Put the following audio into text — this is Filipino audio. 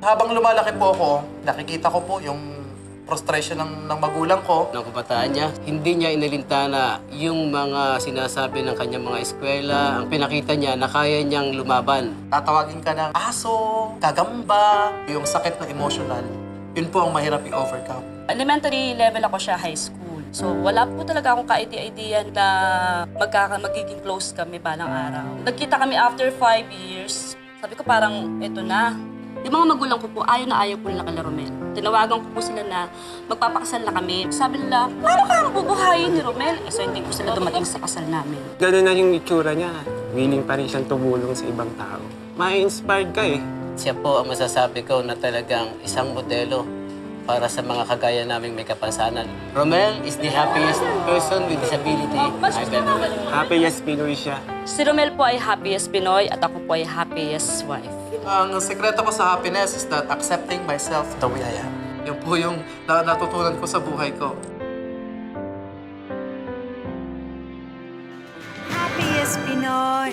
Habang lumalaki po ako, nakikita ko po yung frustration ng magulang ko. Ng kabataan niya, hindi niya inilintana yung mga sinasabi ng kanyang mga eskwela. Ang pinakita niya na kaya niyang lumaban. Tatawagin ka ng aso, gagamba, yung sakit na emotional. Yun po ang mahirap i-overcome. Elementary level ako siya, high school. So wala po talaga akong ka-idea na magiging close kami balang araw. Nagkita kami after 5 years. Sabi ko parang eto na. Yung mga magulang ko po, ayaw na ayaw po nila kala Romel. Tinawagan ko po sila na magpapakasal na kami. Sabi nila, paano ka ang bubuhayin ni Romel? So hindi po sila dumating sa kasal namin. Gano'n na yung itsura niya. Willing pa rin siyang tumulong sa ibang tao. Ma-inspired ka eh. Siya po ang masasabi ko na talagang isang modelo para sa mga kagaya naming may kapansanan. Romel is the happiest person with disability I've ever met. Happiest Pinoy siya. Si Romel po ay happiest Pinoy at ako po ay happiest wife. Ang sekreto ko sa happiness is that accepting myself the way I am. Yun po yung natutunan ko sa buhay ko. Happiest Pinoy.